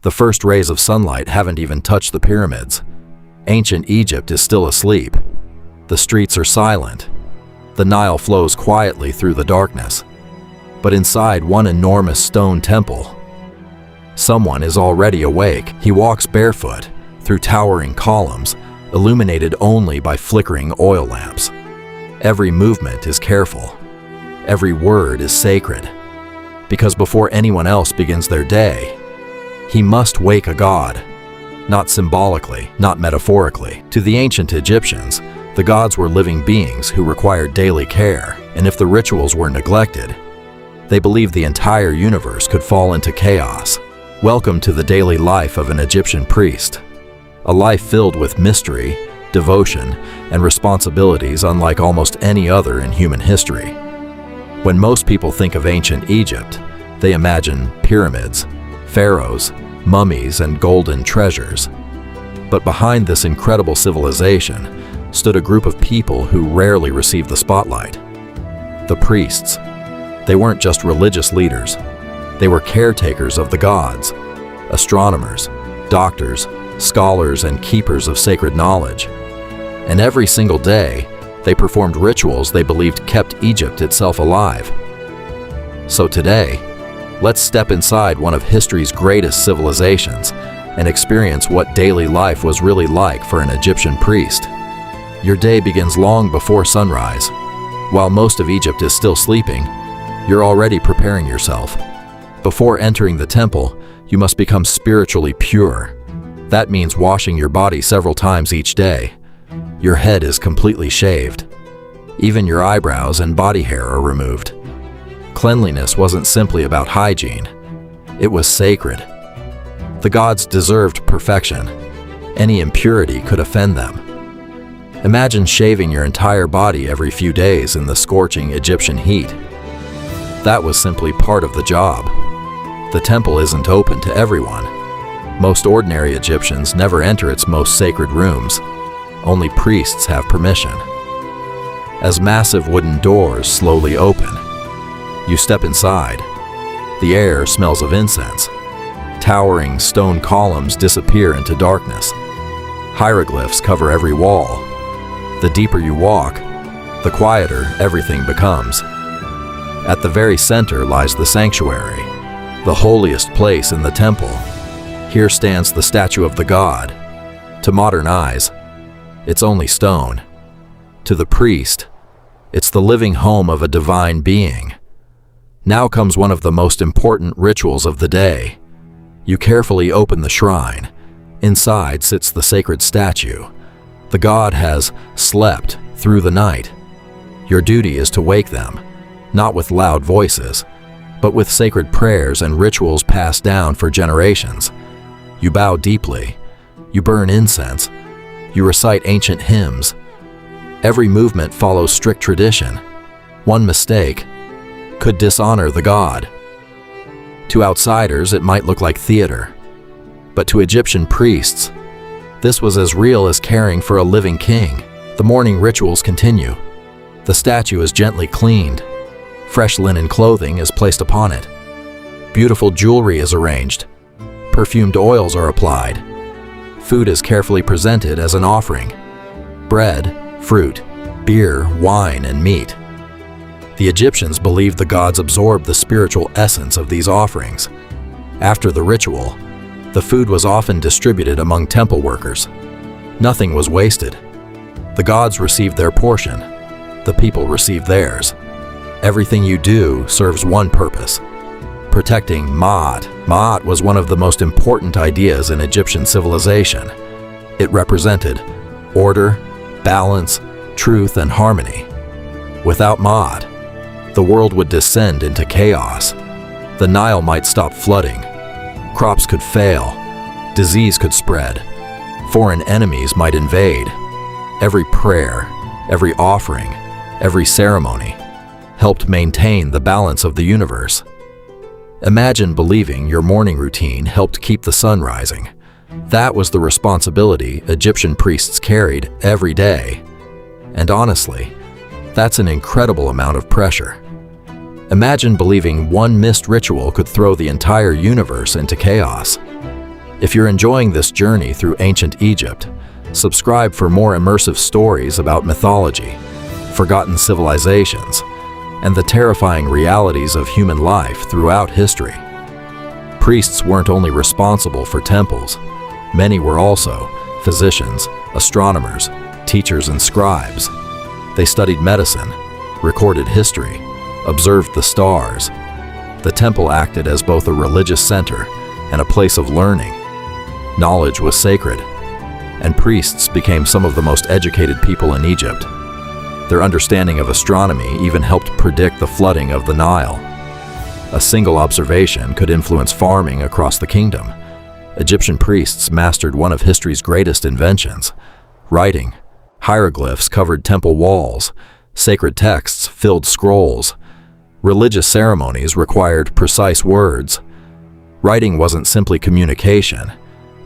The first rays of sunlight haven't even touched the pyramids. Ancient Egypt is still asleep. The streets are silent. The Nile flows quietly through the darkness. But inside one enormous stone temple, someone is already awake. He walks barefoot through towering columns, illuminated only by flickering oil lamps. Every movement is careful. Every word is sacred. Because before anyone else begins their day, he must wake a god. Not symbolically, not metaphorically. To the ancient Egyptians, the gods were living beings who required daily care, and if the rituals were neglected, they believed the entire universe could fall into chaos. Welcome to the daily life of an Egyptian priest. A life filled with mystery, devotion, and responsibilities unlike almost any other in human history. When most people think of ancient Egypt, they imagine pyramids, pharaohs, mummies, and golden treasures. But behind this incredible civilization stood a group of people who rarely received the spotlight. The priests. They weren't just religious leaders. They were caretakers of the gods, astronomers, doctors, scholars, and keepers of sacred knowledge. And every single day, they performed rituals they believed kept Egypt itself alive. So today, let's step inside one of history's greatest civilizations and experience what daily life was really like for an Egyptian priest. Your day begins long before sunrise. While most of Egypt is still sleeping, you're already preparing yourself. Before entering the temple, you must become spiritually pure. That means washing your body several times each day. Your head is completely shaved. Even your eyebrows and body hair are removed. Cleanliness wasn't simply about hygiene. It was sacred. The gods deserved perfection. Any impurity could offend them. Imagine shaving your entire body every few days in the scorching Egyptian heat. That was simply part of the job. The temple isn't open to everyone. Most ordinary Egyptians never enter its most sacred rooms. Only priests have permission. As massive wooden doors slowly open, you step inside. The air smells of incense. Towering stone columns disappear into darkness. Hieroglyphs cover every wall. The deeper you walk, the quieter everything becomes. At the very center lies the sanctuary, the holiest place in the temple. Here stands the statue of the god. To modern eyes, it's only stone. To the priest, it's the living home of a divine being. Now comes one of the most important rituals of the day. You carefully open the shrine. Inside sits the sacred statue. The god has slept through the night. Your duty is to wake them, not with loud voices, but with sacred prayers and rituals passed down for generations. You bow deeply. You burn incense. You recite ancient hymns. Every movement follows strict tradition. One mistake could dishonor the god. To outsiders, it might look like theater. But to Egyptian priests, this was as real as caring for a living king. The morning rituals continue. The statue is gently cleaned. Fresh linen clothing is placed upon it. Beautiful jewelry is arranged. Perfumed oils are applied. Food is carefully presented as an offering. Bread, fruit, beer, wine, and meat. The Egyptians believed the gods absorbed the spiritual essence of these offerings. After the ritual, the food was often distributed among temple workers. Nothing was wasted. The gods received their portion. The people received theirs. Everything you do serves one purpose: protecting Ma'at. Ma'at was one of the most important ideas in Egyptian civilization. It represented order, balance, truth, and harmony. Without Ma'at, the world would descend into chaos. The Nile might stop flooding. Crops could fail. Disease could spread. Foreign enemies might invade. Every prayer, every offering, every ceremony helped maintain the balance of the universe. Imagine believing your morning routine helped keep the sun rising. That was the responsibility Egyptian priests carried every day. And honestly, that's an incredible amount of pressure. Imagine believing one missed ritual could throw the entire universe into chaos. If you're enjoying this journey through ancient Egypt, subscribe for more immersive stories about mythology, forgotten civilizations, and the terrifying realities of human life throughout history. Priests weren't only responsible for temples, many were also physicians, astronomers, teachers, and scribes. They studied medicine, recorded history, observed the stars. The temple acted as both a religious center and a place of learning. Knowledge was sacred, and priests became some of the most educated people in Egypt. Their understanding of astronomy even helped predict the flooding of the Nile. A single observation could influence farming across the kingdom. Egyptian priests mastered one of history's greatest inventions: writing. Hieroglyphs covered temple walls. Sacred texts filled scrolls. Religious ceremonies required precise words. Writing wasn't simply communication.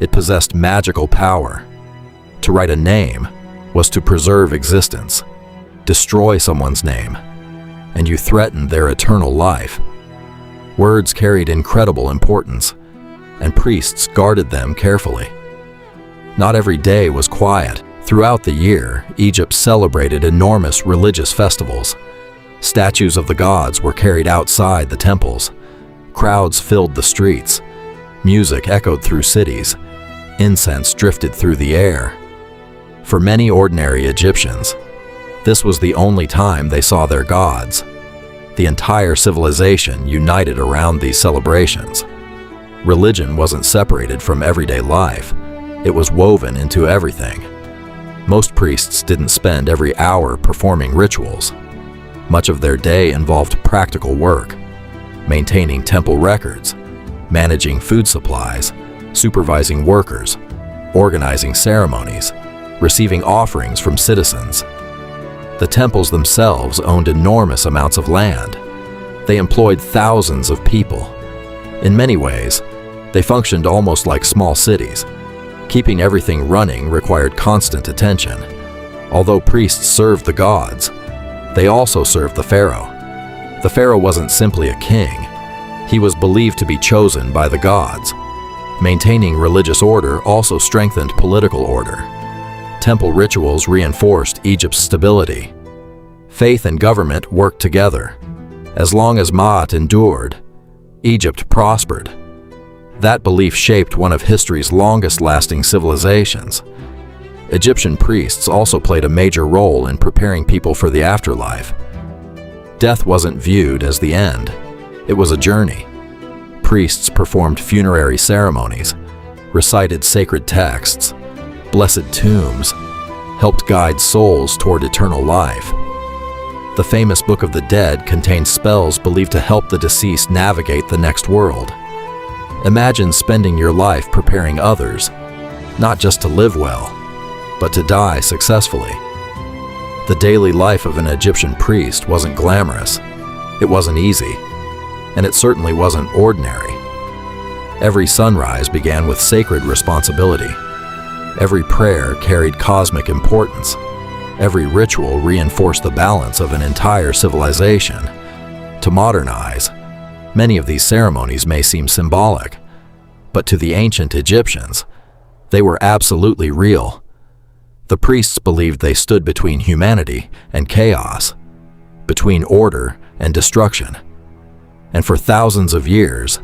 It possessed magical power. To write a name was to preserve existence. Destroy someone's name, and you threatened their eternal life. Words carried incredible importance, and priests guarded them carefully. Not every day was quiet. Throughout the year, Egypt celebrated enormous religious festivals. Statues of the gods were carried outside the temples. Crowds filled the streets. Music echoed through cities. Incense drifted through the air. For many ordinary Egyptians, this was the only time they saw their gods. The entire civilization united around these celebrations. Religion wasn't separated from everyday life. It was woven into everything. Most priests didn't spend every hour performing rituals. Much of their day involved practical work, maintaining temple records, managing food supplies, supervising workers, organizing ceremonies, receiving offerings from citizens. The temples themselves owned enormous amounts of land. They employed thousands of people. In many ways, they functioned almost like small cities. Keeping everything running required constant attention. Although priests served the gods, they also served the pharaoh. The pharaoh wasn't simply a king. He was believed to be chosen by the gods. Maintaining religious order also strengthened political order. Temple rituals reinforced Egypt's stability. Faith and government worked together. As long as Ma'at endured, Egypt prospered. That belief shaped one of history's longest-lasting civilizations. Egyptian priests also played a major role in preparing people for the afterlife. Death wasn't viewed as the end. It was a journey. Priests performed funerary ceremonies, recited sacred texts, blessed tombs, helped guide souls toward eternal life. The famous Book of the Dead contained spells believed to help the deceased navigate the next world. Imagine spending your life preparing others, not just to live well, but to die successfully. The daily life of an Egyptian priest wasn't glamorous, it wasn't easy, and it certainly wasn't ordinary. Every sunrise began with sacred responsibility. Every prayer carried cosmic importance. Every ritual reinforced the balance of an entire civilization. To modernize, many of these ceremonies may seem symbolic, but to the ancient Egyptians, they were absolutely real. The priests believed they stood between humanity and chaos, between order and destruction. And for thousands of years,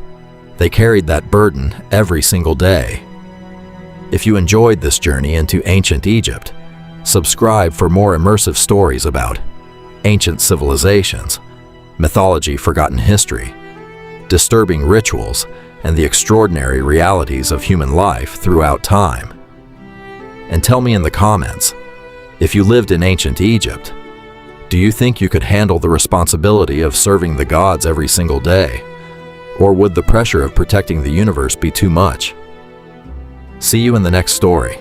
they carried that burden every single day. If you enjoyed this journey into ancient Egypt, subscribe for more immersive stories about ancient civilizations, mythology, forgotten history, disturbing rituals, and the extraordinary realities of human life throughout time. And tell me in the comments, if you lived in ancient Egypt, do you think you could handle the responsibility of serving the gods every single day? Or would the pressure of protecting the universe be too much? See you in the next story.